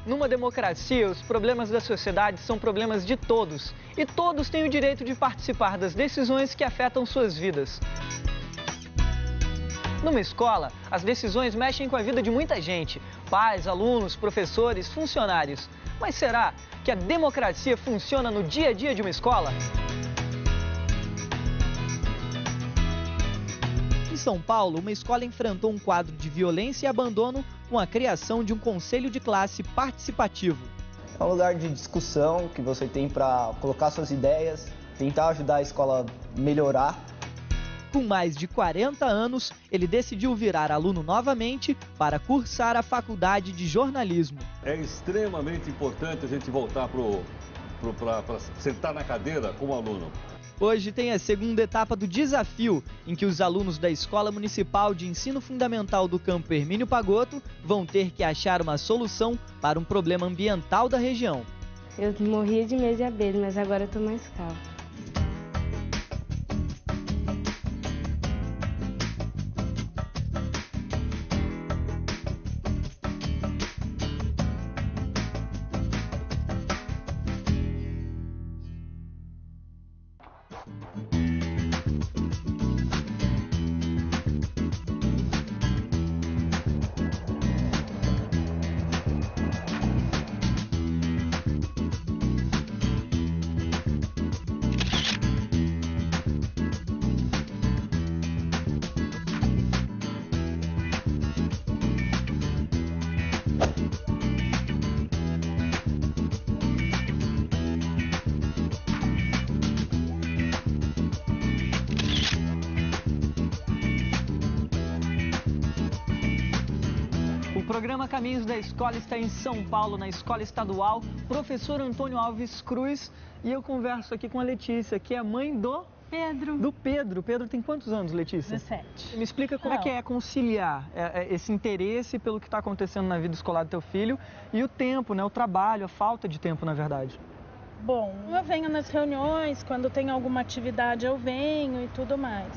Numa democracia, os problemas da sociedade são problemas de todos. E todos têm o direito de participar das decisões que afetam suas vidas. Numa escola, as decisões mexem com a vida de muita gente. Pais, alunos, professores, funcionários. Mas será que a democracia funciona no dia a dia de uma escola? Em São Paulo, uma escola enfrentou um quadro de violência e abandono com a criação de um conselho de classe participativo. É um lugar de discussão que você tem para colocar suas ideias, tentar ajudar a escola a melhorar. Com mais de 40 anos, ele decidiu virar aluno novamente para cursar a faculdade de jornalismo. É extremamente importante a gente voltar para sentar na cadeira como aluno. Hoje tem a segunda etapa do desafio, em que os alunos da Escola Municipal de Ensino Fundamental do Campo Hermínio Pagotto vão ter que achar uma solução para um problema ambiental da região. Eu morria de medo de abelha, mas agora eu estou mais calma. O programa Caminhos da Escola está em São Paulo, na Escola Estadual, professor Antônio Alves Cruz. E eu converso aqui com a Letícia, que é mãe do Pedro. Do Pedro. Pedro tem quantos anos, Letícia? 17. Me explica como é que é conciliar esse interesse pelo que está acontecendo na vida escolar do teu filho e o tempo, né? O trabalho, a falta de tempo, na verdade. Bom, eu venho nas reuniões, quando tem alguma atividade eu venho e tudo mais.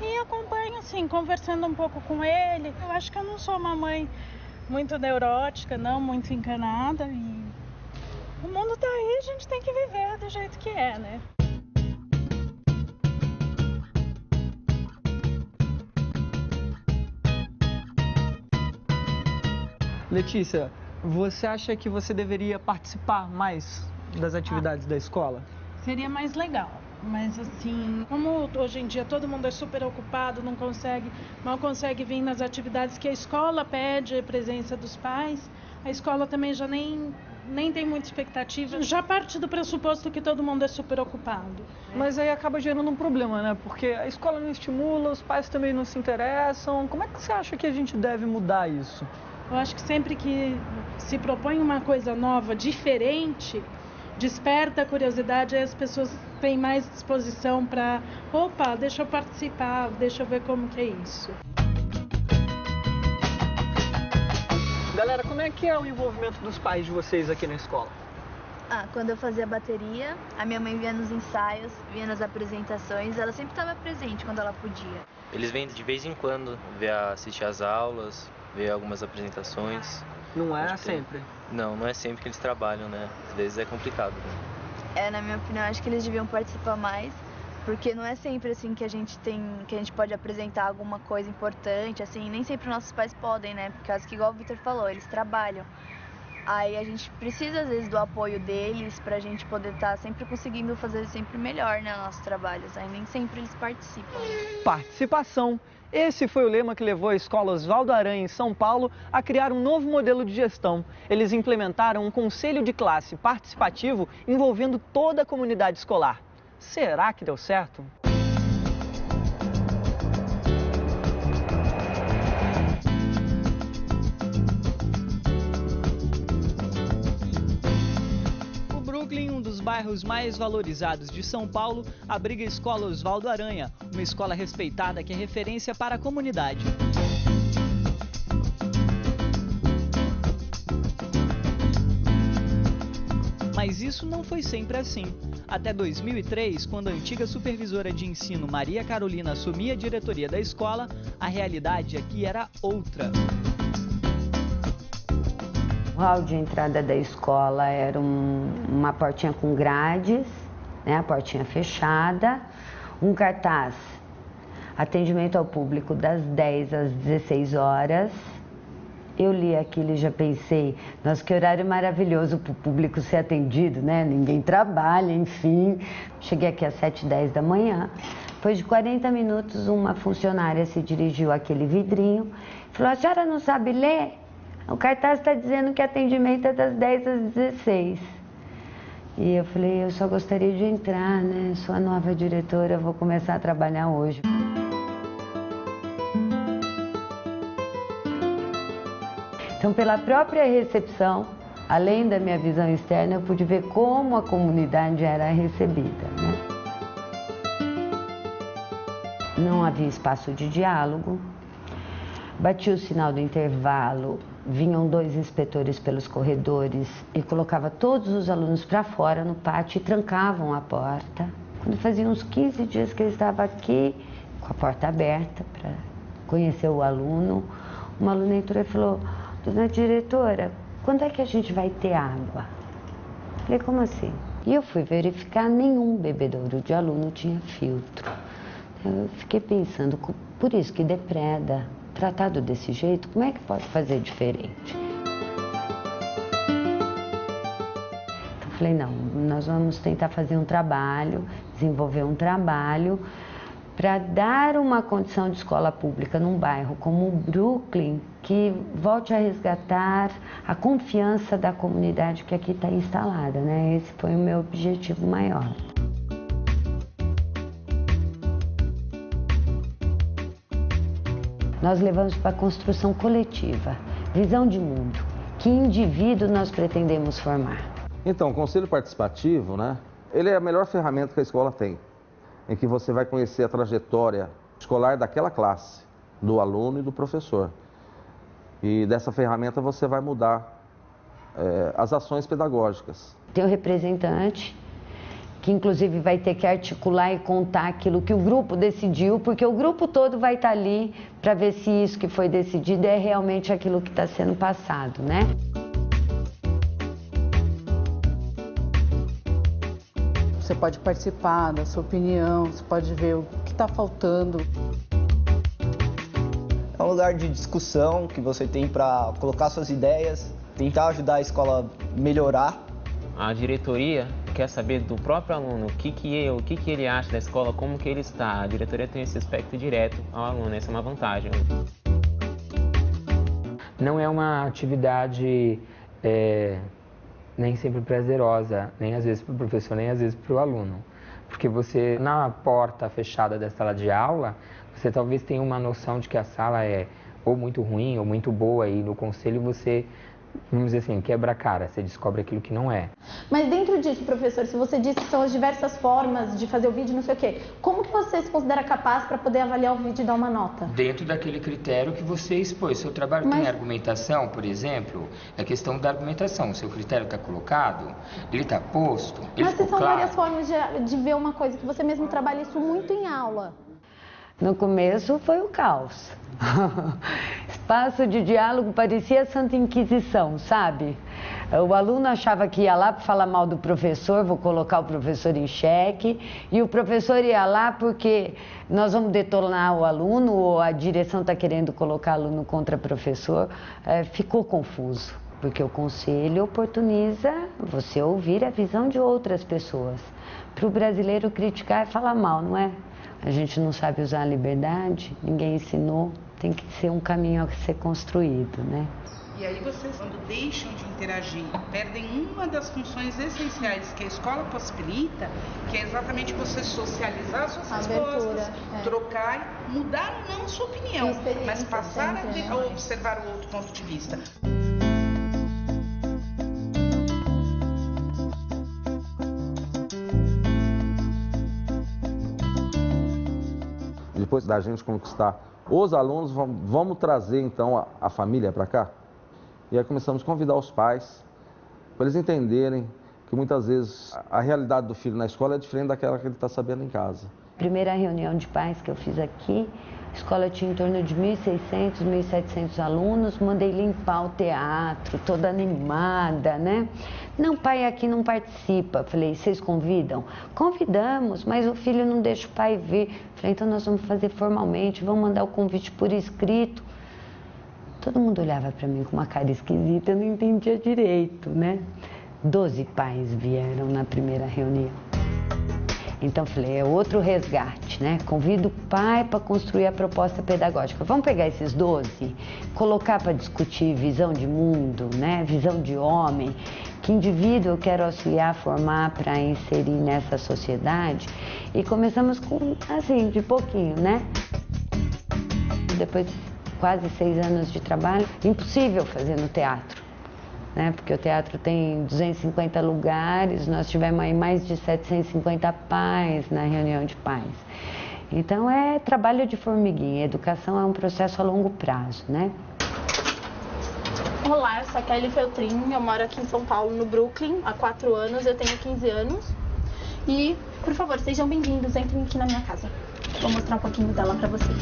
E acompanho, assim, conversando um pouco com ele. Eu acho que eu não sou uma mãe muito neurótica, não, muito encanada. E o mundo tá aí, a gente tem que viver do jeito que é, né? Letícia, você acha que você deveria participar mais das atividades da escola? Seria mais legal. Mas assim, como hoje em dia todo mundo é super ocupado, mal consegue vir nas atividades que a escola pede, a presença dos pais, a escola também já nem tem muita expectativa, já parte do pressuposto que todo mundo é super ocupado. Mas aí acaba gerando um problema, né? Porque a escola não estimula, os pais também não se interessam. Como é que você acha que a gente deve mudar isso? Eu acho que sempre que se propõe uma coisa nova, diferente, desperta a curiosidade, aí as pessoas têm mais disposição para, opa, deixa eu participar, deixa eu ver como que é isso. Galera, como é que é o envolvimento dos pais de vocês aqui na escola? Quando eu fazia bateria, a minha mãe vinha nos ensaios, vinha nas apresentações, ela sempre estava presente quando ela podia. Eles vêm de vez em quando assistir às aulas, ver algumas apresentações. Não é sempre? Não é sempre que eles trabalham, né? Às vezes é complicado, né? Na minha opinião, acho que eles deviam participar mais, porque não é sempre assim que a gente pode apresentar alguma coisa importante, assim, nem sempre nossos pais podem, né? Por causa que, igual o Vitor falou, eles trabalham. Aí a gente precisa, às vezes, do apoio deles pra gente poder estar sempre conseguindo fazer sempre melhor, né, nossos trabalhos. Aí nem sempre eles participam. Participação. Esse foi o lema que levou a Escola Oswaldo Aranha, em São Paulo, a criar um novo modelo de gestão. Eles implementaram um conselho de classe participativo envolvendo toda a comunidade escolar. Será que deu certo? Um dos bairros mais valorizados de São Paulo abriga a Escola Oswaldo Aranha, uma escola respeitada que é referência para a comunidade. Mas isso não foi sempre assim. Até 2003, quando a antiga supervisora de ensino Maria Carolina assumia a diretoria da escola, a realidade aqui era outra. hall de entrada da escola era uma portinha com grades, né, a portinha fechada, um cartaz, atendimento ao público das 10 às 16 horas. Eu li aquilo e já pensei, nossa, que horário maravilhoso para o público ser atendido, né? Ninguém trabalha, enfim. Cheguei aqui às 7h10 da manhã. Depois de 40 minutos, uma funcionária se dirigiu àquele vidrinho e falou, a senhora não sabe ler? O cartaz está dizendo que atendimento é das 10 às 16. E eu falei, eu só gostaria de entrar, né? Sou a nova diretora, vou começar a trabalhar hoje. Então, pela própria recepção, além da minha visão externa, eu pude ver como a comunidade era recebida, né? Não havia espaço de diálogo. Bati o sinal do intervalo, vinham 2 inspetores pelos corredores e colocava todos os alunos para fora no pátio e trancavam a porta. Quando fazia uns 15 dias que eu estava aqui, com a porta aberta para conhecer o aluno, uma aluna entrou e falou, dona diretora, quando é que a gente vai ter água? Falei, como assim? E eu fui verificar, nenhum bebedouro de aluno tinha filtro. Eu fiquei pensando, por isso que depreda, tratado desse jeito, como é que pode fazer diferente? Então falei, não, nós vamos tentar fazer um trabalho, desenvolver um trabalho para dar uma condição de escola pública num bairro como o Brooklyn, que volte a resgatar a confiança da comunidade que aqui está instalada, né? Esse foi o meu objetivo maior. Nós levamos para a construção coletiva, visão de mundo. Que indivíduo nós pretendemos formar? Então, o Conselho Participativo, né? Ele é a melhor ferramenta que a escola tem, em que você vai conhecer a trajetória escolar daquela classe, do aluno e do professor. E dessa ferramenta você vai mudar as ações pedagógicas. Tem o representante, que inclusive vai ter que articular e contar aquilo que o grupo decidiu, porque o grupo todo vai estar ali para ver se isso que foi decidido é realmente aquilo que está sendo passado, né? Você pode participar da sua opinião, você pode ver o que está faltando. É um lugar de discussão que você tem para colocar suas ideias, tentar ajudar a escola a melhorar. A diretoria quer saber do próprio aluno o que ele acha da escola, como que ele está. A diretoria tem esse aspecto direto ao aluno, essa é uma vantagem. Não é uma atividade nem sempre prazerosa, nem às vezes para o professor, nem às vezes para o aluno. Porque você, na porta fechada da sala de aula, você talvez tenha uma noção de que a sala é ou muito ruim ou muito boa, e no conselho você, vamos dizer assim, quebra a cara, você descobre aquilo que não é. Mas dentro disso, professor, se você disse que são as diversas formas de fazer o vídeo, não sei o quê, como que você se considera capaz para poder avaliar o vídeo e dar uma nota? Dentro daquele critério que você expôs. Seu trabalho tem argumentação, por exemplo, é questão da argumentação. O seu critério está colocado, ele está posto, ele Mas ficou são claro. várias formas de ver uma coisa, que você mesmo trabalha isso muito em aula. No começo foi o caos. Espaço de diálogo parecia a Santa Inquisição, sabe? O aluno achava que ia lá para falar mal do professor, vou colocar o professor em xeque, e o professor ia lá porque nós vamos detonar o aluno, ou a direção está querendo colocar aluno contra professor. Ficou confuso, porque o conselho oportuniza você ouvir a visão de outras pessoas. Para o brasileiro criticar é falar mal, não é? A gente não sabe usar a liberdade, ninguém ensinou, tem que ser um caminho a ser construído, né? E aí vocês, quando deixam de interagir, perdem uma das funções essenciais que a escola possibilita, que é exatamente você socializar suas respostas, trocar, mudar ou não a sua opinião, mas passar a observar o outro ponto de vista. Depois da gente conquistar os alunos, vamos trazer então a família para cá. E aí começamos a convidar os pais, para eles entenderem que muitas vezes a realidade do filho na escola é diferente daquela que ele está sabendo em casa. Primeira reunião de pais que eu fiz aqui, A escola tinha em torno de 1.600, 1.700 alunos, mandei limpar o teatro, toda animada, né? Não, pai aqui não participa. Falei, vocês convidam? Convidamos, mas o filho não deixa o pai vir. Falei, então nós vamos fazer formalmente, vamos mandar o convite por escrito. Todo mundo olhava para mim com uma cara esquisita, eu não entendia direito, né? 12 pais vieram na primeira reunião. Então falei, é outro resgate, né? Convido o pai para construir a proposta pedagógica. Vamos pegar esses 12, colocar para discutir visão de mundo, né? Visão de homem, que indivíduo eu quero auxiliar, formar para inserir nessa sociedade. E começamos com, assim, de pouquinho, né? Depois de quase 6 anos de trabalho, impossível fazer no teatro. Né? Porque o teatro tem 250 lugares, nós tivemos aí mais de 750 pais na reunião de pais. Então é trabalho de formiguinha, educação é um processo a longo prazo, né? Olá, eu sou a Kelly Feltrin, eu moro aqui em São Paulo, no Brooklyn, há 4 anos, eu tenho 15 anos. E, por favor, sejam bem-vindos, entrem aqui na minha casa. Vou mostrar um pouquinho dela pra vocês.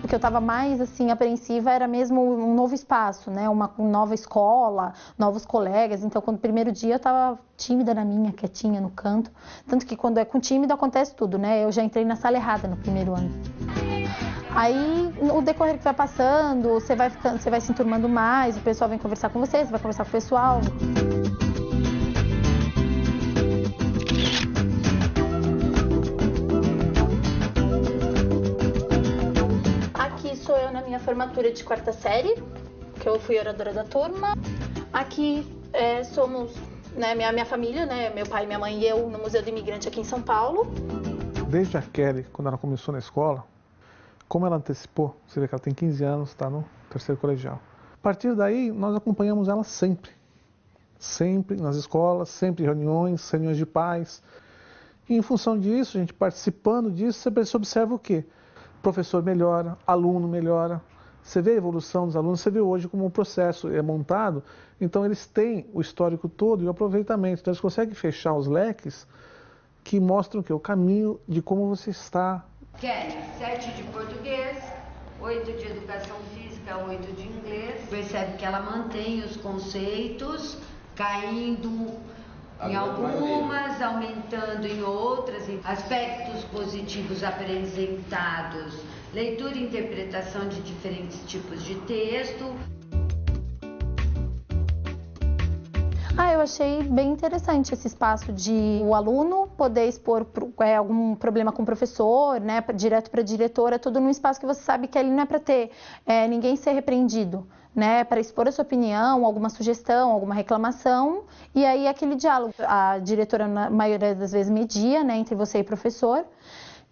O que eu estava mais assim apreensiva era mesmo um novo espaço, né? Uma nova escola, novos colegas. Então, quando o primeiro dia eu estava tímida na minha, quietinha no canto. Tanto que quando é com tímido acontece tudo, né? Eu já entrei na sala errada no primeiro ano. Aí, o decorrer que vai passando, você vai se enturmando mais, o pessoal vem conversar com você vai conversar com o pessoal. Sou eu na minha formatura de 4ª série, que eu fui oradora da turma. Aqui somos, né, minha família, né, meu pai, minha mãe e eu no Museu do Imigrante aqui em São Paulo. Desde a Kelly, quando ela começou na escola, como ela antecipou, você vê que ela tem 15 anos, está no 3º colegial. A partir daí, nós acompanhamos ela sempre. Sempre nas escolas, sempre reuniões de pais. E em função disso, a gente participando disso, você observa o quê? Professor melhora, aluno melhora, você vê a evolução dos alunos, você vê hoje como o processo é montado, então eles têm o histórico todo e o aproveitamento, então eles conseguem fechar os leques que mostram o caminho de como você está. Kelly, 7 de português, 8 de educação física, 8 de inglês, percebe que ela mantém os conceitos, caindo em algumas, aumentando em outras, aspectos positivos apresentados, leitura e interpretação de diferentes tipos de texto. Eu achei bem interessante esse espaço de o aluno poder expor algum problema com o professor, né, direto para a diretora, tudo num espaço que você sabe que ali não é para ter ninguém ser repreendido, né, para expor a sua opinião, alguma sugestão, alguma reclamação, e aí aquele diálogo. A diretora, na maioria das vezes, media, né, entre você e o professor,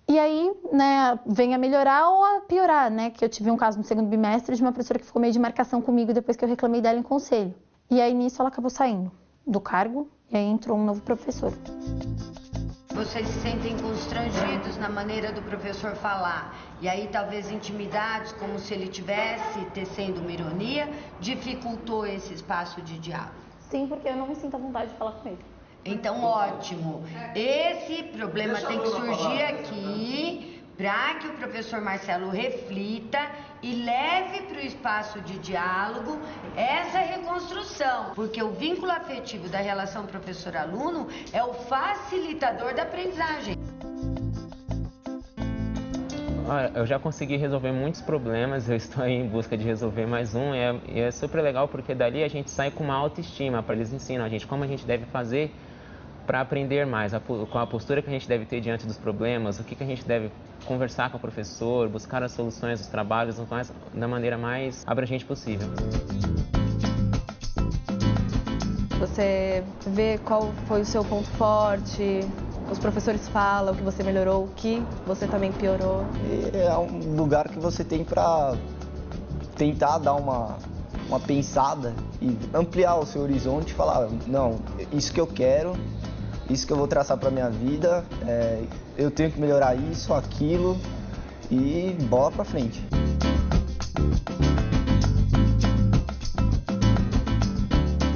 e aí, né, vem a melhorar ou a piorar, né, que eu tive um caso no 2º bimestre de uma professora que ficou meio de marcação comigo depois que eu reclamei dela em conselho. E aí, nisso, ela acabou saindo do cargo, e aí entrou um novo professor. Vocês se sentem constrangidos na maneira do professor falar, e aí talvez intimidados, como se ele tivesse tecendo uma ironia, dificultou esse espaço de diálogo? Sim, porque eu não me sinto à vontade de falar com ele. Então, ótimo. Esse problema tem que surgir aqui para que o professor Marcelo reflita e leve para o espaço de diálogo essa reconstrução, porque o vínculo afetivo da relação professor-aluno é o facilitador da aprendizagem. Olha, eu já consegui resolver muitos problemas, eu estou aí em busca de resolver mais um, e é super legal porque dali a gente sai com uma autoestima, para eles ensinam a gente como a gente deve fazer para aprender mais, com a postura que a gente deve ter diante dos problemas, o que a gente deve conversar com o professor, buscar as soluções dos trabalhos da maneira mais abrangente possível. Você vê qual foi o seu ponto forte, os professores falam o que você melhorou, o que você também piorou. É um lugar que você tem para tentar dar uma pensada e ampliar o seu horizonte e falar, não, isso que eu quero, isso que eu vou traçar para minha vida, eu tenho que melhorar isso, aquilo e bola para frente.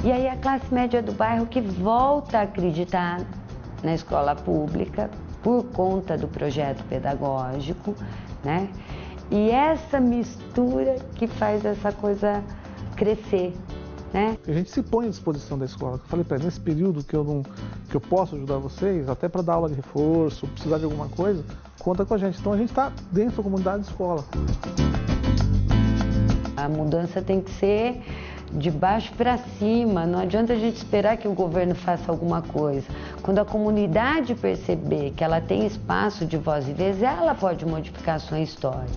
E aí a classe média do bairro que volta a acreditar na escola pública por conta do projeto pedagógico, né? E essa mistura que faz essa coisa crescer, né? A gente se põe à disposição da escola. Eu falei para ele, nesse período que eu posso ajudar vocês, até para dar aula de reforço, precisar de alguma coisa, conta com a gente. Então a gente está dentro da comunidade de escola. A mudança tem que ser de baixo para cima, não adianta a gente esperar que o governo faça alguma coisa. Quando a comunidade perceber que ela tem espaço de voz e vez, ela pode modificar a sua história.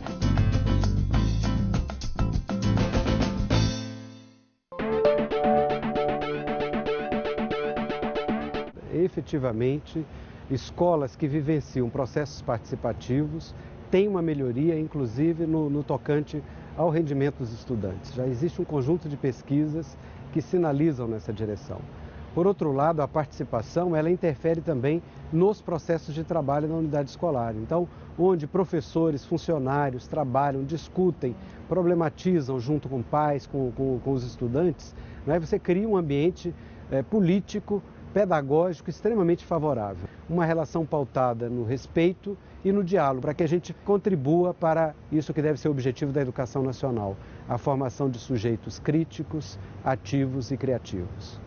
Efetivamente, escolas que vivenciam processos participativos têm uma melhoria, inclusive no tocante ao rendimento dos estudantes. Já existe um conjunto de pesquisas que sinalizam nessa direção. Por outro lado, a participação, ela interfere também nos processos de trabalho na unidade escolar. Então, onde professores, funcionários trabalham, discutem, problematizam junto com pais, com os estudantes, né, você cria um ambiente político, pedagógico extremamente favorável. Uma relação pautada no respeito e no diálogo, para que a gente contribua para isso que deve ser o objetivo da educação nacional, a formação de sujeitos críticos, ativos e criativos.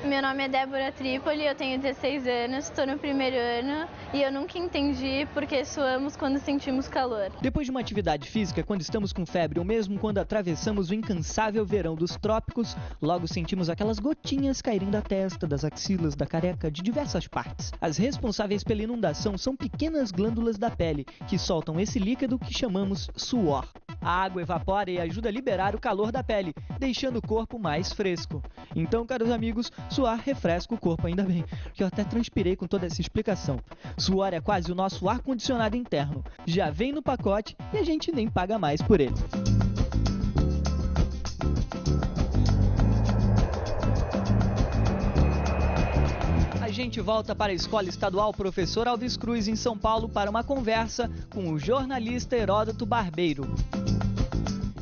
Meu nome é Débora Trípoli, eu tenho 16 anos, estou no primeiro ano e eu nunca entendi porque suamos quando sentimos calor. Depois de uma atividade física, quando estamos com febre ou mesmo quando atravessamos o incansável verão dos trópicos, logo sentimos aquelas gotinhas caírem da testa, das axilas, da careca, de diversas partes. As responsáveis pela inundação são pequenas glândulas da pele que soltam esse líquido que chamamos suor. A água evapora e ajuda a liberar o calor da pele, deixando o corpo mais fresco. Então, caros amigos, suar refresca o corpo, ainda bem, que eu até transpirei com toda essa explicação. Suor é quase o nosso ar-condicionado interno. Já vem no pacote e a gente nem paga mais por ele. A gente volta para a Escola Estadual Professor Alves Cruz, em São Paulo, para uma conversa com o jornalista Heródoto Barbeiro.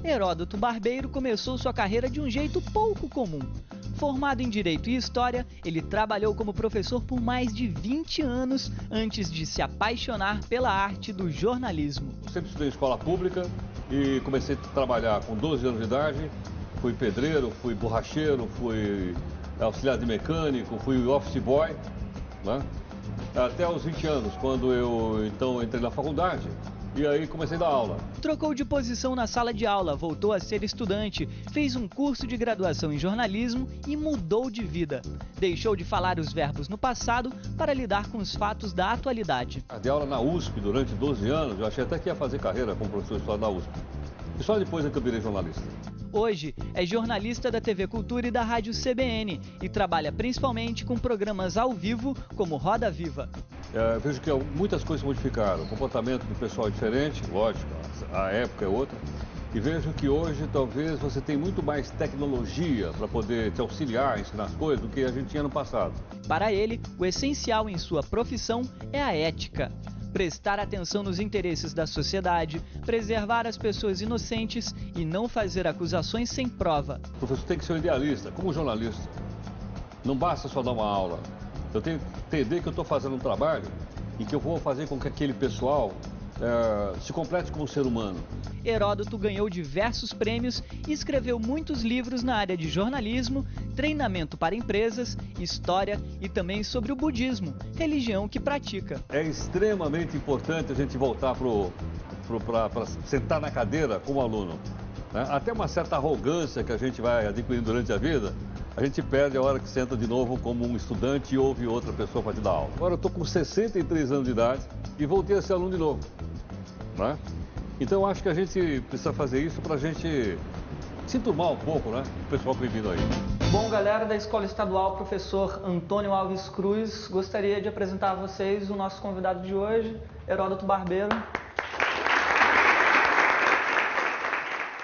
Heródoto Barbeiro começou sua carreira de um jeito pouco comum. Formado em Direito e História, ele trabalhou como professor por mais de 20 anos antes de se apaixonar pela arte do jornalismo. Eu sempre estudei em escola pública e comecei a trabalhar com 12 anos de idade. Fui pedreiro, fui borracheiro, fui auxiliar de mecânico, fui office boy, né? Até aos 20 anos, quando eu então entrei na faculdade. E aí comecei a dar aula. Trocou de posição na sala de aula, voltou a ser estudante, fez um curso de graduação em jornalismo e mudou de vida. Deixou de falar os verbos no passado para lidar com os fatos da atualidade. Dei aula na USP durante 12 anos, eu achei até que ia fazer carreira como professor de história da USP. E só depois é que eu virei jornalista. Hoje é jornalista da TV Cultura e da Rádio CBN e trabalha principalmente com programas ao vivo como Roda Viva. Vejo que muitas coisas modificaram, o comportamento do pessoal é diferente, lógico, a época é outra. E vejo que hoje talvez você tem muito mais tecnologia para poder te auxiliar, ensinar as coisas do que a gente tinha no passado. Para ele, o essencial em sua profissão é a ética. Prestar atenção nos interesses da sociedade, preservar as pessoas inocentes e não fazer acusações sem prova. O professor tem que ser um idealista, como jornalista. Não basta só dar uma aula. Eu tenho que entender que eu estou fazendo um trabalho e que eu vou fazer com que aquele pessoal se complete como ser humano. Heródoto ganhou diversos prêmios e escreveu muitos livros na área de jornalismo, treinamento para empresas, história e também sobre o budismo, religião que pratica. É extremamente importante a gente voltar para sentar na cadeira como aluno, né? Até uma certa arrogância que a gente vai adquirindo durante a vida, a gente perde a hora que senta de novo como um estudante e ouve outra pessoa para te dar aula. Agora eu estou com 63 anos de idade e voltei a ser aluno de novo, né? Então eu acho que a gente precisa fazer isso para a gente se enturmar um pouco, né? O pessoal que vem vindo aí. Bom, galera da Escola Estadual, professor Antônio Alves Cruz, gostaria de apresentar a vocês o nosso convidado de hoje, Heródoto Barbeiro.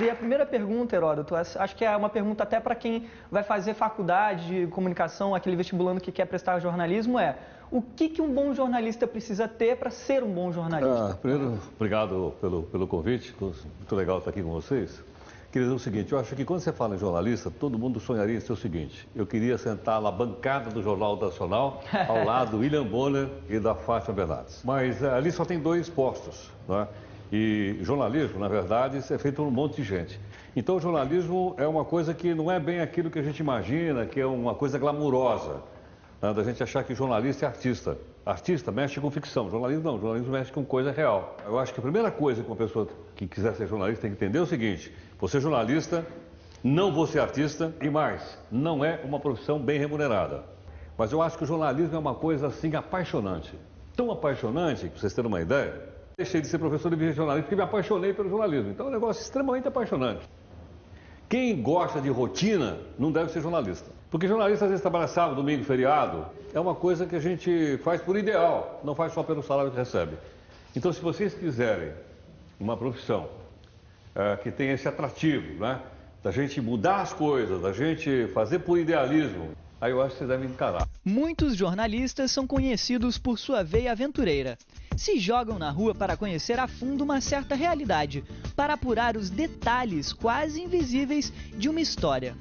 E a primeira pergunta, Heródoto, acho que é uma pergunta até para quem vai fazer faculdade de comunicação, aquele vestibulando que quer prestar jornalismo, é: o que um bom jornalista precisa ter para ser um bom jornalista? Primeiro, obrigado pelo convite, muito legal estar aqui com vocês. Queria dizer o seguinte, eu acho que quando você fala em jornalista, todo mundo sonharia em ser o seguinte: eu queria sentar na bancada do Jornal Nacional, ao lado do William Bonner e da Fátima Bernardes. Mas ali só tem 2 postos, né? E jornalismo, na verdade, é feito por um monte de gente. Então, o jornalismo é uma coisa que não é bem aquilo que a gente imagina, que é uma coisa glamurosa, né? Da gente achar que jornalista é artista. Artista mexe com ficção, jornalismo não, jornalismo mexe com coisa real. Eu acho que a primeira coisa que uma pessoa que quiser ser jornalista tem que entender é o seguinte: você é jornalista, não vou ser artista, e mais, não é uma profissão bem remunerada. Mas eu acho que o jornalismo é uma coisa assim apaixonante. Tão apaixonante, para vocês terem uma ideia, deixei de ser professor e virei jornalista porque me apaixonei pelo jornalismo. Então é um negócio extremamente apaixonante. Quem gosta de rotina não deve ser jornalista. Porque jornalista às vezes trabalha sábado, domingo, feriado. É uma coisa que a gente faz por ideal, não faz só pelo salário que recebe. Então, se vocês quiserem uma profissão que tenha esse atrativo, né, da gente mudar as coisas, da gente fazer por idealismo, aí eu acho que vocês devem encarar. Muitos jornalistas são conhecidos por sua veia aventureira. Se jogam na rua para conhecer a fundo uma certa realidade, para apurar os detalhes quase invisíveis de uma história.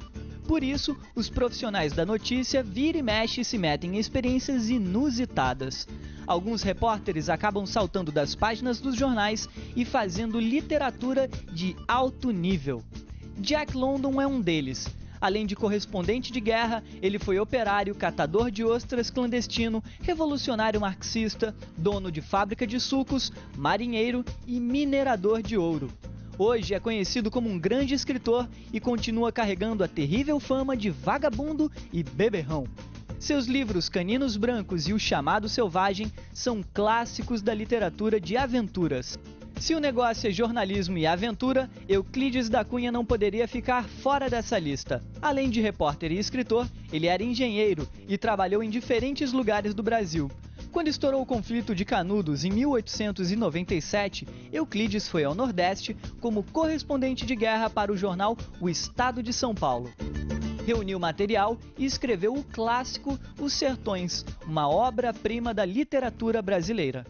Por isso, os profissionais da notícia vira e mexe se metem em experiências inusitadas. Alguns repórteres acabam saltando das páginas dos jornais e fazendo literatura de alto nível. Jack London é um deles. Além de correspondente de guerra, ele foi operário, catador de ostras clandestino, revolucionário marxista, dono de fábrica de sucos, marinheiro e minerador de ouro. Hoje é conhecido como um grande escritor e continua carregando a terrível fama de vagabundo e beberrão. Seus livros Caninos Brancos e O Chamado Selvagem são clássicos da literatura de aventuras. Se o negócio é jornalismo e aventura, Euclides da Cunha não poderia ficar fora dessa lista. Além de repórter e escritor, ele era engenheiro e trabalhou em diferentes lugares do Brasil. Quando estourou o conflito de Canudos em 1897, Euclides foi ao Nordeste como correspondente de guerra para o jornal O Estado de São Paulo. Reuniu material e escreveu o clássico Os Sertões, uma obra-prima da literatura brasileira.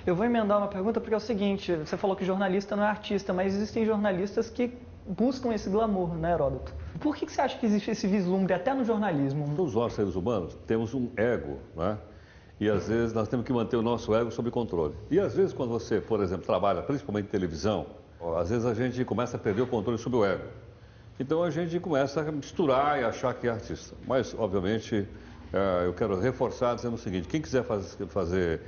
Eu vou emendar uma pergunta porque é o seguinte: você falou que jornalista não é artista, mas existem jornalistas que buscam esse glamour, né, Heródoto? Por que você acha que existe esse vislumbre até no jornalismo? Todos nós, seres humanos, temos um ego, né? E às vezes nós temos que manter o nosso ego sob controle. E às vezes quando você, por exemplo, trabalha principalmente em televisão, às vezes a gente começa a perder o controle sobre o ego. Então a gente começa a misturar e achar que é artista. Mas, obviamente, eu quero reforçar dizendo o seguinte: quem quiser fazer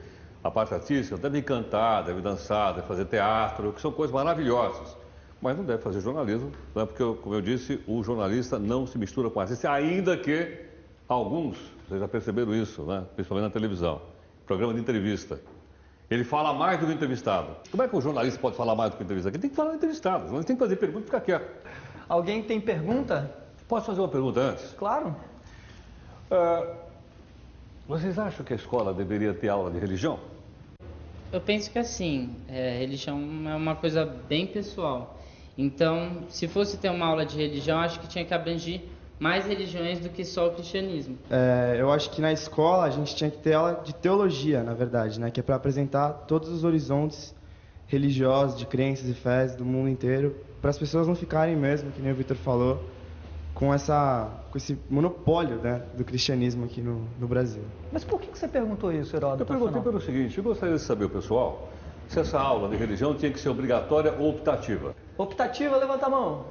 a parte artística deve cantar, deve dançar, deve fazer teatro, que são coisas maravilhosas. Mas não deve fazer jornalismo, né? Porque, como eu disse, o jornalista não se mistura com o artista, ainda que alguns, vocês já perceberam isso, né? Principalmente na televisão, programa de entrevista. Ele fala mais do que o entrevistado. Como é que o jornalista pode falar mais do que o entrevistado? Ele tem que falar do entrevistado, o jornalista tem que fazer pergunta e ficar quieto. Alguém tem pergunta? Posso fazer uma pergunta antes? Claro. Vocês acham que a escola deveria ter aula de religião? Eu penso que assim, religião é uma coisa bem pessoal. Então, se fosse ter uma aula de religião, acho que tinha que abranger mais religiões do que só o cristianismo. Eu acho que na escola a gente tinha que ter aula de teologia, na verdade, né? Que é para apresentar todos os horizontes religiosos, de crenças e fés do mundo inteiro, para as pessoas não ficarem mesmo, que nem o Vitor falou, com esse monopólio, né, do cristianismo aqui no Brasil. Mas por que você perguntou isso, Heródoto? Eu perguntei pelo seguinte: eu gostaria de saber, pessoal, se essa aula de religião tinha que ser obrigatória ou optativa. Optativa, levanta a mão.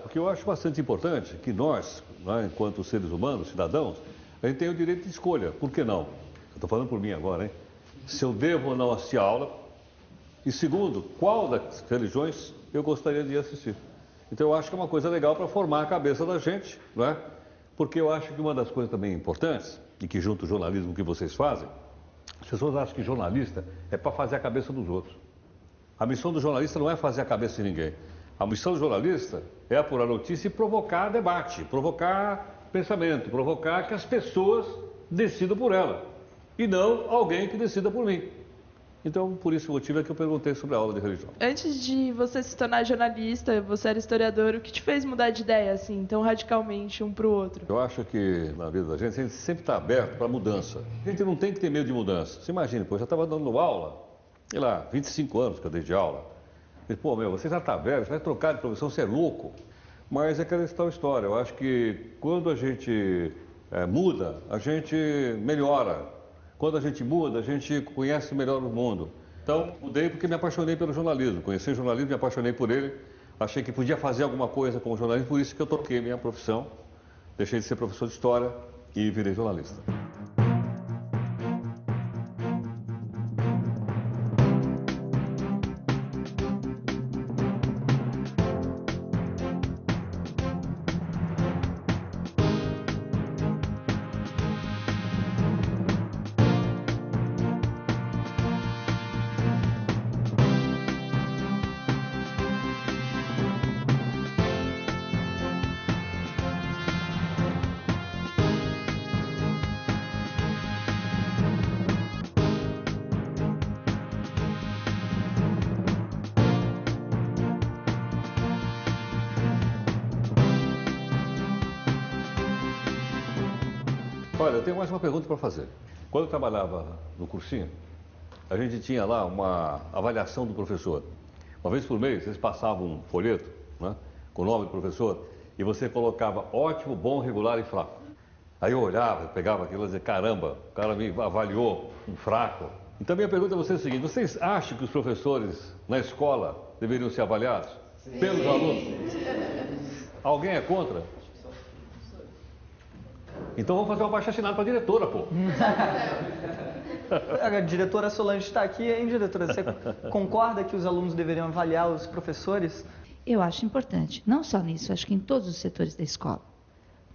Porque eu acho bastante importante que nós, né, enquanto seres humanos, cidadãos, a gente tem o direito de escolha. Por que não? Eu estou falando por mim agora, hein? Se eu devo ou não assistir a aula. E segundo, qual das religiões eu gostaria de assistir. Então eu acho que é uma coisa legal para formar a cabeça da gente, não é? Porque eu acho que uma das coisas também importantes, e que junto ao jornalismo que vocês fazem, as pessoas acham que jornalista é para fazer a cabeça dos outros. A missão do jornalista não é fazer a cabeça de ninguém. A missão do jornalista é apurar notícia e provocar debate, provocar pensamento, provocar que as pessoas decidam por ela. E não alguém que decida por mim. Então, por esse motivo é que eu perguntei sobre a aula de religião. Antes de você se tornar jornalista, você era historiador, o que te fez mudar de ideia, assim, tão radicalmente um para o outro? Eu acho que na vida da gente, a gente sempre está aberto para mudança. A gente não tem que ter medo de mudança. Você imagina, pô, eu já estava dando aula, sei lá, 25 anos que eu dei de aula. E, pô, você já está velho, você vai trocar de profissão, você é louco. Mas é aquela tal história. Eu acho que quando a gente muda, a gente melhora. Quando a gente muda, a gente conhece melhor o mundo. Então, mudei porque me apaixonei pelo jornalismo. Conheci o jornalismo, me apaixonei por ele. Achei que podia fazer alguma coisa com o jornalismo, por isso que eu troquei minha profissão. Deixei de ser professor de história e virei jornalista. Olha, eu tenho mais uma pergunta para fazer. Quando eu trabalhava no cursinho, a gente tinha lá uma avaliação do professor. Uma vez por mês, eles passavam um folheto, né, com o nome do professor, e você colocava ótimo, bom, regular e fraco. Aí eu olhava, pegava aquilo e dizia, caramba, o cara me avaliou um fraco. Então, minha pergunta a vocês é a seguinte, vocês acham que os professores na escola deveriam ser avaliados pelos alunos? Alguém é contra? Então vamos fazer uma abaixo-assinado para a diretora, pô. A diretora Solange está aqui, hein, diretora? Você concorda que os alunos deveriam avaliar os professores? Eu acho importante, não só nisso, acho que em todos os setores da escola.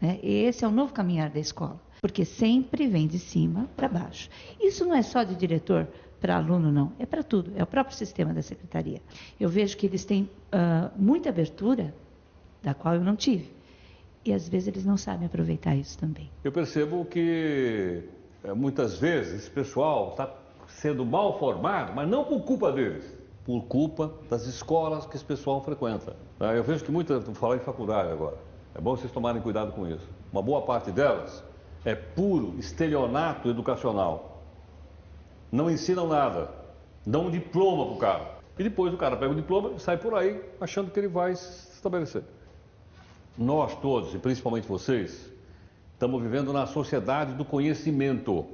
Né? E esse é o novo caminhar da escola, porque sempre vem de cima para baixo. Isso não é só de diretor para aluno, não, é para tudo, é o próprio sistema da secretaria. Eu vejo que eles têm muita abertura, da qual eu não tive. E às vezes eles não sabem aproveitar isso também. Eu percebo que muitas vezes esse pessoal está sendo mal formado, mas não por culpa deles, por culpa das escolas que esse pessoal frequenta. Eu vejo que muitas, vou falar em faculdade agora, é bom vocês tomarem cuidado com isso. Uma boa parte delas é puro estelionato educacional. Não ensinam nada, dão um diploma para o cara. E depois o cara pega o diploma e sai por aí achando que ele vai se estabelecer. Nós todos, e principalmente vocês, estamos vivendo na sociedade do conhecimento.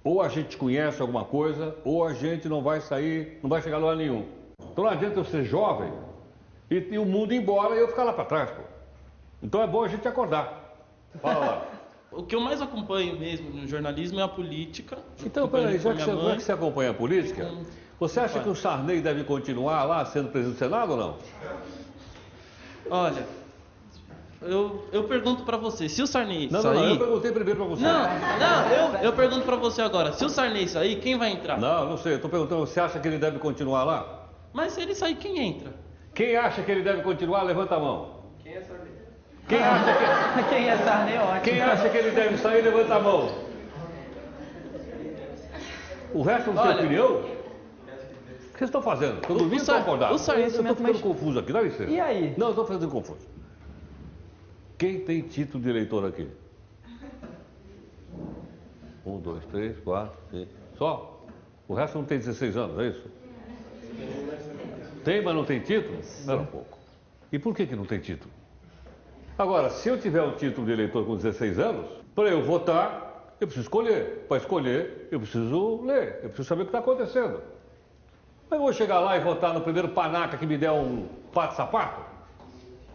Ou a gente conhece alguma coisa, ou a gente não vai sair, não vai chegar a lugar nenhum. Então não adianta eu ser jovem e o mundo ir embora e eu ficar lá para trás, pô. Então é bom a gente acordar. Fala lá. O que eu mais acompanho mesmo no jornalismo é a política. Então, peraí, já que você acompanha a política, você acha que o Sarney deve continuar lá sendo presidente do Senado ou não? Olha, eu pergunto pra você, se o Sarney sair... Não, eu perguntei primeiro pra você. Eu pergunto pra você agora, se o Sarney sair, quem vai entrar? Não sei, eu tô perguntando, você acha que ele deve continuar lá? Mas se ele sair, quem entra? Quem acha que ele deve continuar, levanta a mão. Quem é Sarney? Quem é Sarney, ótimo. Quem acha que ele deve sair, levanta a mão. O resto não tem opinião? O que vocês estão fazendo? Estão dormindo ou estão acordados? Eu estou ficando confuso aqui, dá licença. E aí? Não, eu estou fazendo confuso. Quem tem título de eleitor aqui? 1, 2, 3, 4, 5. Só? O resto não tem 16 anos, é isso? Tem, mas não tem título? Espera um pouco. E por que não tem título? Agora, se eu tiver um título de eleitor com 16 anos, para eu votar, eu preciso escolher. Para escolher, eu preciso ler. Eu preciso saber o que está acontecendo. Eu vou chegar lá e votar no primeiro panaca que me der um pato-sapato?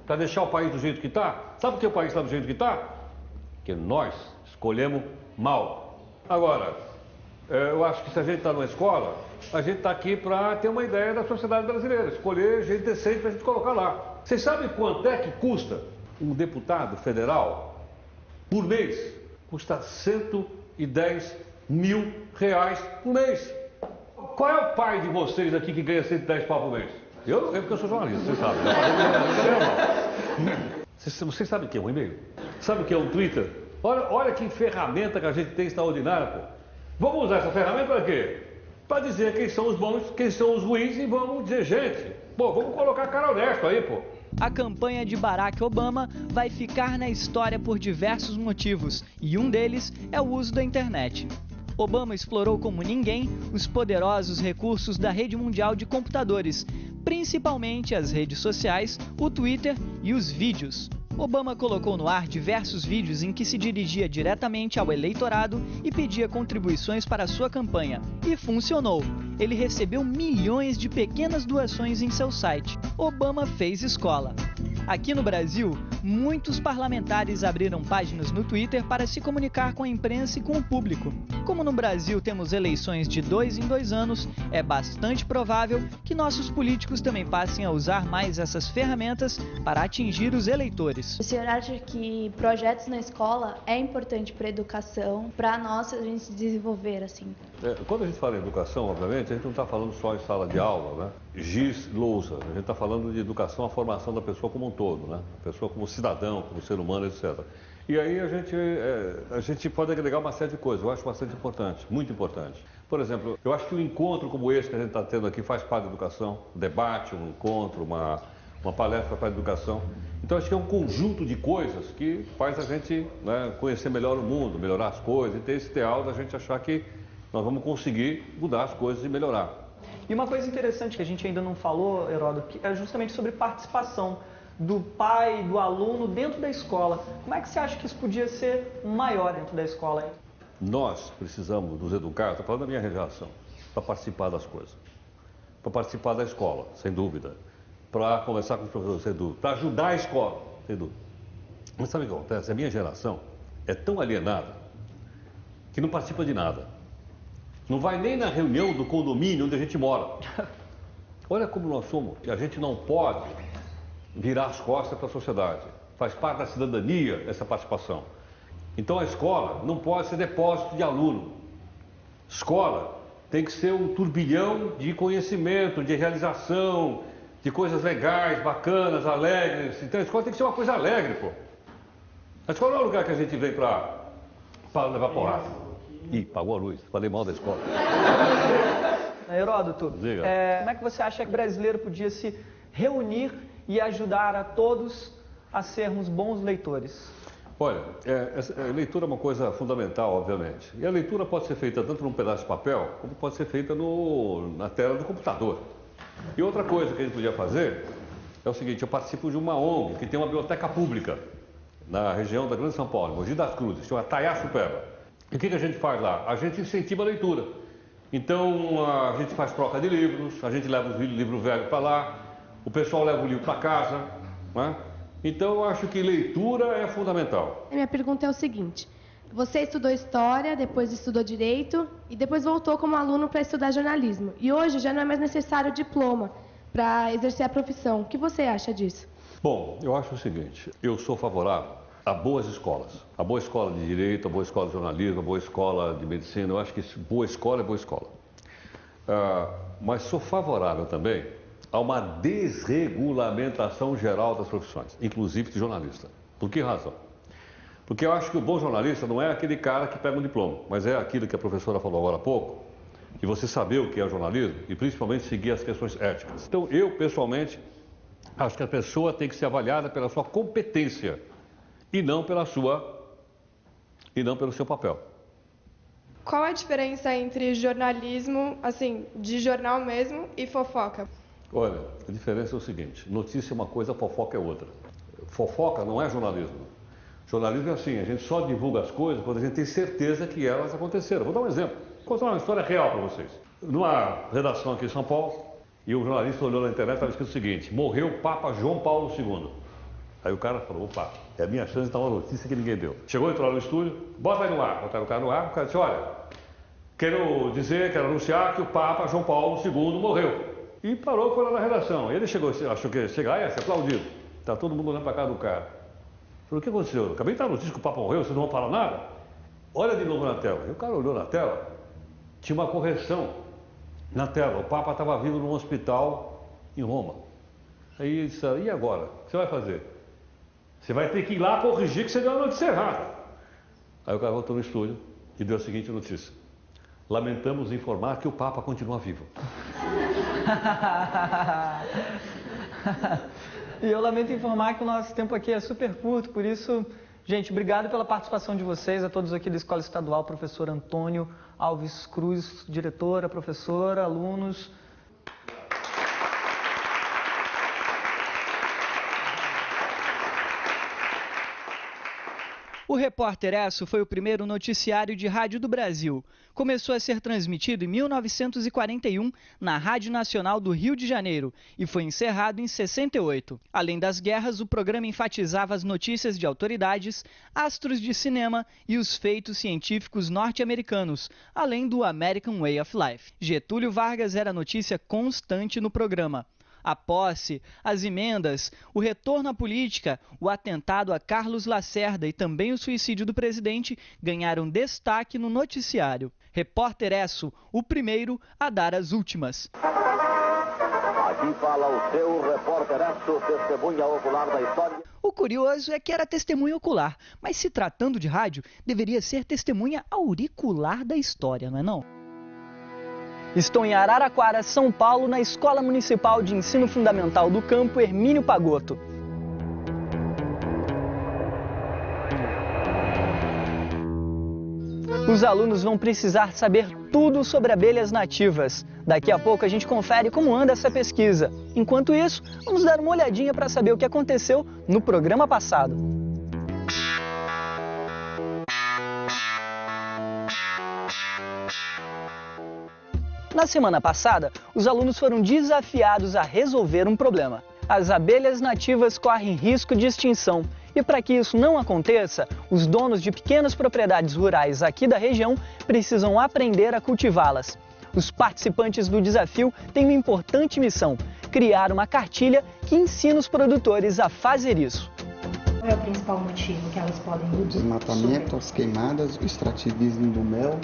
Para deixar o país do jeito que está? Sabe por que o país está do jeito que está? Porque nós escolhemos mal. Agora, eu acho que se a gente está numa escola, a gente está aqui para ter uma ideia da sociedade brasileira, escolher gente decente para a gente colocar lá. Vocês sabem quanto é que custa um deputado federal por mês? Custa R$110 mil por mês. Qual é o pai de vocês aqui que ganha 110 pau por mês? Eu não sei porque eu sou jornalista, vocês sabem. Vocês sabem o que é um e-mail? Sabe o que é um Twitter? Olha que ferramenta que a gente tem extraordinária, pô. Vamos usar essa ferramenta para quê? para dizer quem são os bons, quem são os ruins e vamos dizer, gente, pô, vamos colocar cara honesto aí, pô. A campanha de Barack Obama vai ficar na história por diversos motivos, e um deles é o uso da internet. Obama explorou como ninguém os poderosos recursos da rede mundial de computadores, principalmente as redes sociais, o Twitter e os vídeos. Obama colocou no ar diversos vídeos em que se dirigia diretamente ao eleitorado e pedia contribuições para a sua campanha. E funcionou. Ele recebeu milhões de pequenas doações em seu site. Obama fez escola. Aqui no Brasil, muitos parlamentares abriram páginas no Twitter para se comunicar com a imprensa e com o público. Como no Brasil temos eleições de 2 em 2 anos, é bastante provável que nossos políticos também passem a usar mais essas ferramentas para atingir os eleitores. O senhor acha que projetos na escola é importante para a educação, para nós a gente se desenvolver assim? Quando a gente fala em educação, obviamente, a gente não está falando só em sala de aula, né? Giz, lousa. A gente está falando de educação, a formação da pessoa como um todo, né? A pessoa como cidadão, como ser humano, etc. E aí a gente pode agregar uma série de coisas, eu acho bastante importante, muito importante. Por exemplo, eu acho que um encontro como esse que a gente está tendo aqui faz parte da educação, um debate, um encontro, uma palestra faz parte da educação. Então acho que é um conjunto de coisas que faz a gente, né, conhecer melhor o mundo, melhorar as coisas e ter esse ideal da gente achar que nós vamos conseguir mudar as coisas e melhorar. E uma coisa interessante que a gente ainda não falou, Heródoto, é justamente sobre participação do pai, do aluno dentro da escola. Como é que você acha que isso podia ser maior dentro da escola? Hein? Nós precisamos nos educar, estou falando da minha geração, para participar das coisas. Para participar da escola, sem dúvida. Para conversar com os professores, sem dúvida. Para ajudar a escola, sem dúvida. Mas sabe o que acontece? A minha geração é tão alienada que não participa de nada. Não vai nem na reunião do condomínio onde a gente mora. Olha como nós somos. A gente não pode virar as costas para a sociedade. Faz parte da cidadania essa participação. Então a escola não pode ser depósito de aluno. Escola tem que ser um turbilhão de conhecimento, de realização, de coisas legais, bacanas, alegres. Então a escola tem que ser uma coisa alegre, pô. A escola não é um lugar que a gente vem para levar porrada. Ih, pagou a luz. Falei mal da escola. Heródoto, como é que você acha que o brasileiro podia se reunir e ajudar a todos a sermos bons leitores? Olha, a leitura é uma coisa fundamental, obviamente. E a leitura pode ser feita tanto num pedaço de papel, como pode ser feita na tela do computador. E outra coisa que a gente podia fazer é o seguinte, eu participo de uma ONG que tem uma biblioteca pública na região da Grande São Paulo, Mogi das Cruzes, chama Taiá Supeba. E o que a gente faz lá? A gente incentiva a leitura. Então, a gente faz troca de livros, a gente leva os livros velhos para lá, o pessoal leva o livro para casa, né? Então, eu acho que leitura é fundamental. A minha pergunta é o seguinte, você estudou História, depois estudou Direito e depois voltou como aluno para estudar jornalismo. E hoje já não é mais necessário diploma para exercer a profissão. O que você acha disso? Bom, eu acho o seguinte, eu sou favorável a boas escolas. A boa escola de Direito, a boa escola de Jornalismo, a boa escola de Medicina. Eu acho que boa escola é boa escola. Mas sou favorável também a uma desregulamentação geral das profissões, inclusive de jornalista. Por que razão? Porque eu acho que o bom jornalista não é aquele cara que pega um diploma, mas é aquilo que a professora falou agora há pouco, de você saber o que é jornalismo e principalmente seguir as questões éticas. Então, eu, pessoalmente, acho que a pessoa tem que ser avaliada pela sua competência e não pelo seu papel. Qual a diferença entre jornalismo, assim, de jornal mesmo, e fofoca? Olha, a diferença é o seguinte, notícia é uma coisa, fofoca é outra. Fofoca não é jornalismo. Jornalismo é assim, a gente só divulga as coisas quando a gente tem certeza que elas aconteceram. Vou dar um exemplo, vou contar uma história real para vocês. Numa redação aqui em São Paulo, e o jornalista olhou na internet e estava escrito o seguinte, morreu o Papa João Paulo II. Aí o cara falou, opa, é a minha chance de dar uma notícia que ninguém deu. Chegou, entrou lá no estúdio, bota aí no ar, botaram o cara no ar, o cara disse, olha, quero anunciar que o Papa João Paulo II morreu. E parou, foi lá na redação. Ele chegou, achou que ia chegar, ia ser aplaudido. Tá todo mundo olhando para a cara do cara. Falou, o que aconteceu? Acabei de dar a notícia que o Papa morreu, vocês não vão falar nada? Olha de novo na tela. E o cara olhou na tela, tinha uma correção na tela. O Papa estava vindo num hospital em Roma. Aí ele disse, e agora? O que você vai fazer? Você vai ter que ir lá corrigir que você deu a notícia errada. Aí o cara voltou no estúdio e deu a seguinte notícia. lamentamos informar que o Papa continua vivo. E eu lamento informar que o nosso tempo aqui é super curto, por isso, gente, obrigado pela participação de vocês, a todos aqui da Escola Estadual, professor Antônio Alves Cruz, diretora, professora, alunos. O Repórter ESSO foi o primeiro noticiário de rádio do Brasil. Começou a ser transmitido em 1941 na Rádio Nacional do Rio de Janeiro e foi encerrado em 68. Além das guerras, o programa enfatizava as notícias de autoridades, astros de cinema e os feitos científicos norte-americanos, além do American Way of Life. Getúlio Vargas era notícia constante no programa. A posse, as emendas, o retorno à política, o atentado a Carlos Lacerda e também o suicídio do presidente ganharam destaque no noticiário. Repórter ESSO, o primeiro a dar as últimas. Aqui fala o seu Repórter ESSO, testemunha ocular da história. O curioso é que era testemunha ocular, mas se tratando de rádio, deveria ser testemunha auricular da história, não é não? Estou em Araraquara, São Paulo, na Escola Municipal de Ensino Fundamental do Campo Hermínio Pagotto. Os alunos vão precisar saber tudo sobre abelhas nativas. Daqui a pouco a gente confere como anda essa pesquisa. Enquanto isso, vamos dar uma olhadinha para saber o que aconteceu no programa passado. Na semana passada, os alunos foram desafiados a resolver um problema. As abelhas nativas correm risco de extinção. E para que isso não aconteça, os donos de pequenas propriedades rurais aqui da região precisam aprender a cultivá-las. Os participantes do desafio têm uma importante missão: criar uma cartilha que ensina os produtores a fazer isso. Qual é o principal motivo que elas podem o desmatamento, as queimadas, o extrativismo do mel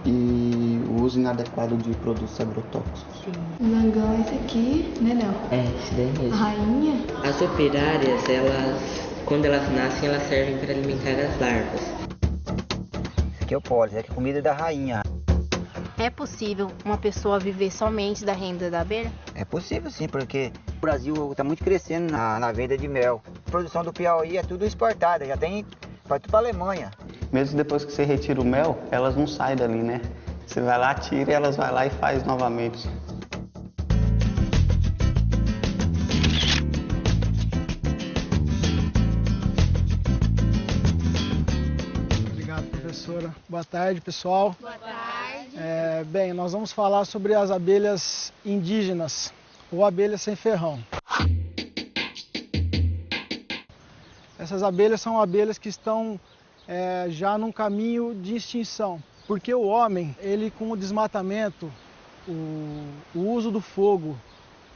e o uso inadequado de produtos agrotóxicos. O langão é esse aqui, né, Léo? É, esse daí mesmo. A rainha? As operárias, quando elas nascem, elas servem para alimentar as larvas. Esse aqui é o pólen, é a comida da rainha. É possível uma pessoa viver somente da renda da abelha? É possível sim, porque o Brasil está muito crescendo na venda de mel. A produção do Piauí é tudo exportada, já tem para tudo para a Alemanha. Mesmo depois que você retira o mel, elas não saem dali, né? Você vai lá, tira e elas vão lá e faz novamente. Obrigado, professora. Boa tarde, pessoal. Boa tarde. Bem, nós vamos falar sobre as abelhas indígenas, ou abelhas sem ferrão. Essas abelhas são abelhas que estão já num caminho de extinção, porque o homem, ele com o desmatamento, o uso do fogo,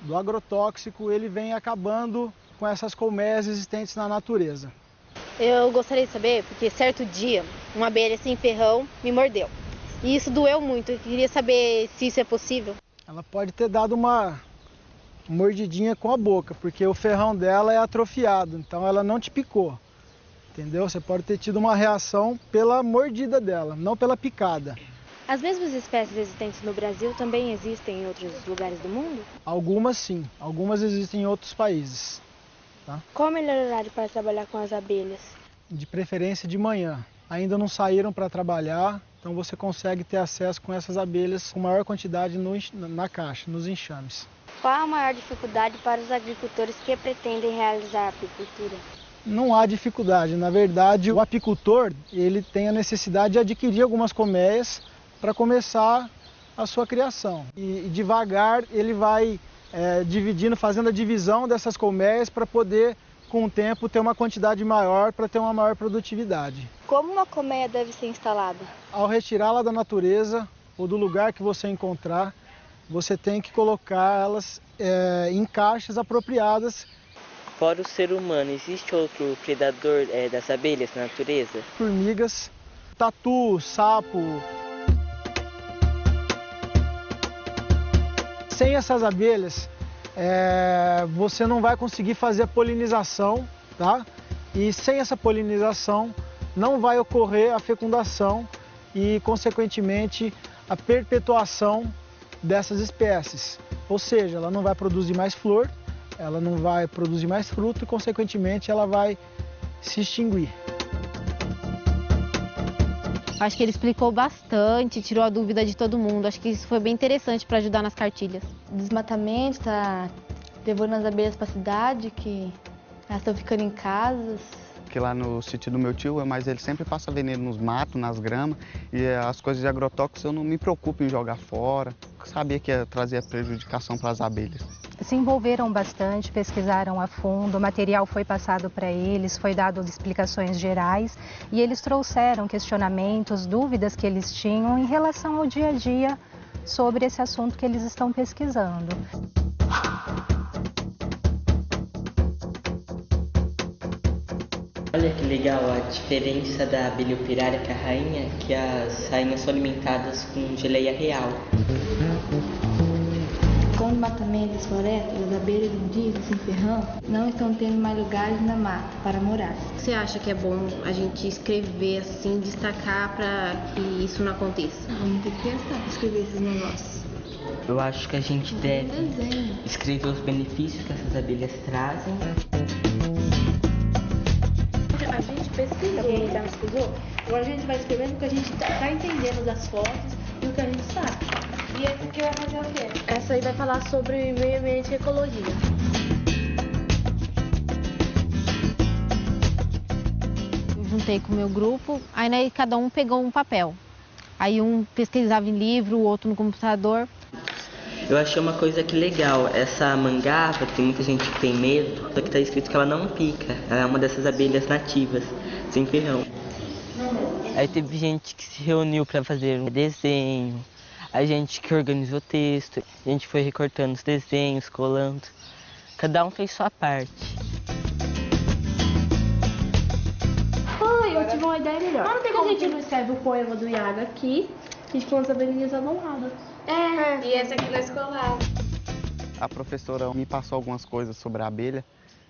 do agrotóxico, ele vem acabando com essas colmeias existentes na natureza. Eu gostaria de saber, porque certo dia, uma abelha sem ferrão me mordeu. E isso doeu muito, eu queria saber se isso é possível. Ela pode ter dado uma mordidinha com a boca, porque o ferrão dela é atrofiado, então ela não te picou, entendeu? Você pode ter tido uma reação pela mordida dela, não pela picada. As mesmas espécies existentes no Brasil também existem em outros lugares do mundo? Algumas sim, algumas existem em outros países. Tá? Qual o melhor horário para trabalhar com as abelhas? De preferência de manhã. Ainda não saíram para trabalhar, então você consegue ter acesso com essas abelhas com maior quantidade na caixa, nos enxames. Qual a maior dificuldade para os agricultores que pretendem realizar a apicultura? Não há dificuldade. Na verdade, o apicultor ele tem a necessidade de adquirir algumas colmeias para começar a sua criação. E devagar ele vai dividindo, fazendo a divisão dessas colmeias para poder, com o tempo, ter uma quantidade maior para ter uma maior produtividade. Como uma colmeia deve ser instalada? Ao retirá-la da natureza ou do lugar que você encontrar, você tem que colocar elas em caixas apropriadas. Fora o ser humano, existe outro predador das abelhas na natureza? Formigas, tatu, sapo. Sem essas abelhas, você não vai conseguir fazer a polinização, tá? E sem essa polinização, não vai ocorrer a fecundação e, consequentemente, a perpetuação dessas espécies. Ou seja, ela não vai produzir mais flor, ela não vai produzir mais fruto e, consequentemente, ela vai se extinguir. Acho que ele explicou bastante, tirou a dúvida de todo mundo. Acho que isso foi bem interessante para ajudar nas cartilhas. O desmatamento está levando as abelhas para a cidade, que elas estão ficando em casas. Porque lá no sítio do meu tio, mas ele sempre passa veneno nos matos, nas gramas, e as coisas de agrotóxicos eu não me preocupo em jogar fora. Eu sabia que ia trazer prejudicação para as abelhas. Se envolveram bastante, pesquisaram a fundo, o material foi passado para eles, foi dado explicações gerais e eles trouxeram questionamentos, dúvidas que eles tinham em relação ao dia a dia sobre esse assunto que eles estão pesquisando. Olha que legal a diferença da abelha operária com a rainha, que as rainhas são alimentadas com geleia real. Com o desmatamento das florestas, as abelhas indígenas sem ferrão não estão tendo mais lugares na mata para morar. Você acha que é bom a gente escrever assim, destacar para que isso não aconteça? Vamos ter que pensar, escrever esses negócios. Eu acho que a gente deve escrever os benefícios que essas abelhas trazem. A gente pesquisa, como já pesquisou, agora a gente vai escrevendo o que a gente está entendendo das fotos e o que a gente sabe. E essa aqui vai fazer o quê? Essa aí vai falar sobre meio ambiente e ecologia. Eu juntei com o meu grupo, aí cada um pegou um papel. Aí um pesquisava em livro, o outro no computador. Eu achei uma coisa que legal, essa mangava, tem muita gente que tem medo, só que tá escrito que ela não pica, ela é uma dessas abelhas nativas, sem ferrão. Aí teve gente que se reuniu para fazer um desenho, a gente que organizou o texto, a gente foi recortando os desenhos, colando, cada um fez sua parte. Eu tive uma ideia melhor. Por que a gente não escreve o poema do Iago aqui e com as abelhinhas amonradas? E essa aqui na escolar. A professora me passou algumas coisas sobre a abelha,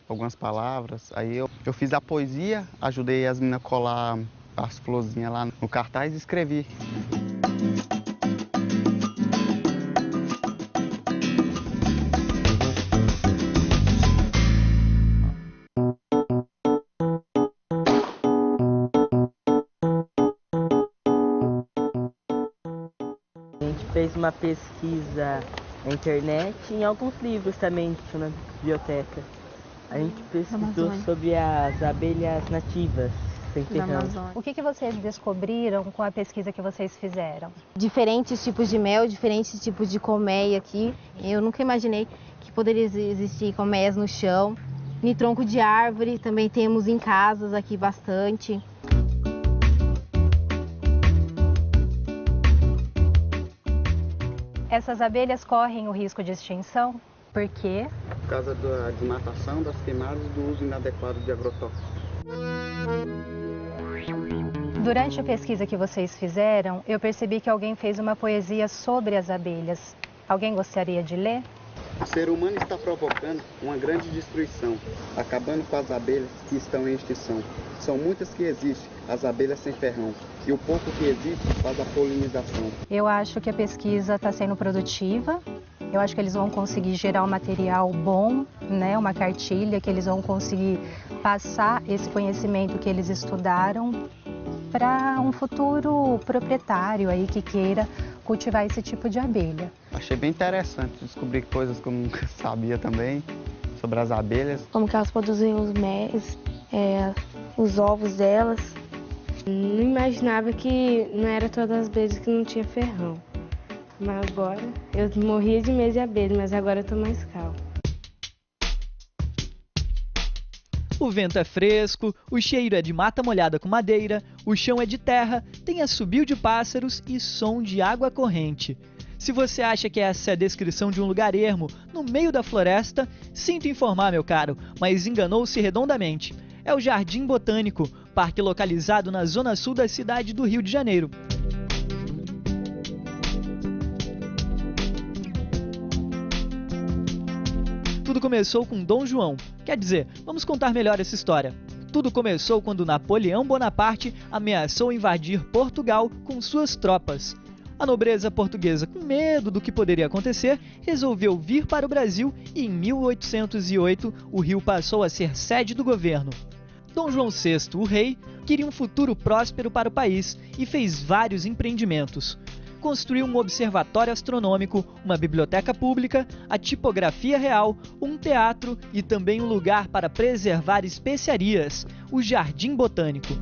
algumas palavras. Aí eu fiz a poesia, ajudei as meninas a colar as florzinhas lá no cartaz e escrevi. Fez uma pesquisa na internet e em alguns livros também que estão na biblioteca. A gente pesquisou sobre as abelhas nativas sem ferrão. O que vocês descobriram com a pesquisa que vocês fizeram? Diferentes tipos de mel, diferentes tipos de colmeia aqui. Eu nunca imaginei que poderia existir colmeias no chão. Em tronco de árvore, também temos em casas aqui bastante. Essas abelhas correm o risco de extinção? Por quê? Por causa da desmatação, das queimadas e do uso inadequado de agrotóxicos. Durante a pesquisa que vocês fizeram, eu percebi que alguém fez uma poesia sobre as abelhas. Alguém gostaria de ler? O ser humano está provocando uma grande destruição, acabando com as abelhas que estão em extinção. São muitas que existem, as abelhas sem ferrão, e o pouco que existe faz a polinização. Eu acho que a pesquisa está sendo produtiva. Eu acho que eles vão conseguir gerar um material bom, né? Uma cartilha que eles vão conseguir passar esse conhecimento que eles estudaram para um futuro proprietário aí que queira cultivar esse tipo de abelha. Achei bem interessante descobrir coisas que eu nunca sabia também sobre as abelhas. Como que elas produzem os mel, os ovos delas. Não imaginava que não era todas as vezes que não tinha ferrão. Mas agora, eu morria de medo de abelha, mas agora eu tô mais calma. O vento é fresco, o cheiro é de mata molhada com madeira, o chão é de terra, tem assobio de pássaros e som de água corrente. Se você acha que essa é a descrição de um lugar ermo, no meio da floresta, sinto informar, meu caro, mas enganou-se redondamente. É o Jardim Botânico, parque localizado na zona sul da cidade do Rio de Janeiro. Tudo começou com Dom João. Quer dizer, vamos contar melhor essa história. Tudo começou quando Napoleão Bonaparte ameaçou invadir Portugal com suas tropas. A nobreza portuguesa, com medo do que poderia acontecer, resolveu vir para o Brasil e em 1808 o Rio passou a ser sede do governo. Dom João VI, o rei, queria um futuro próspero para o país e fez vários empreendimentos. Construiu um observatório astronômico, uma biblioteca pública, a tipografia real, um teatro e também um lugar para preservar especiarias, o Jardim Botânico.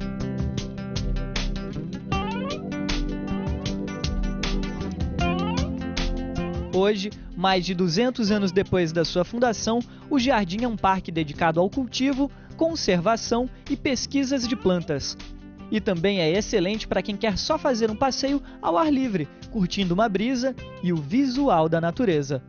Hoje, mais de 200 anos depois da sua fundação, o jardim é um parque dedicado ao cultivo, conservação e pesquisas de plantas. E também é excelente para quem quer só fazer um passeio ao ar livre, curtindo uma brisa e o visual da natureza.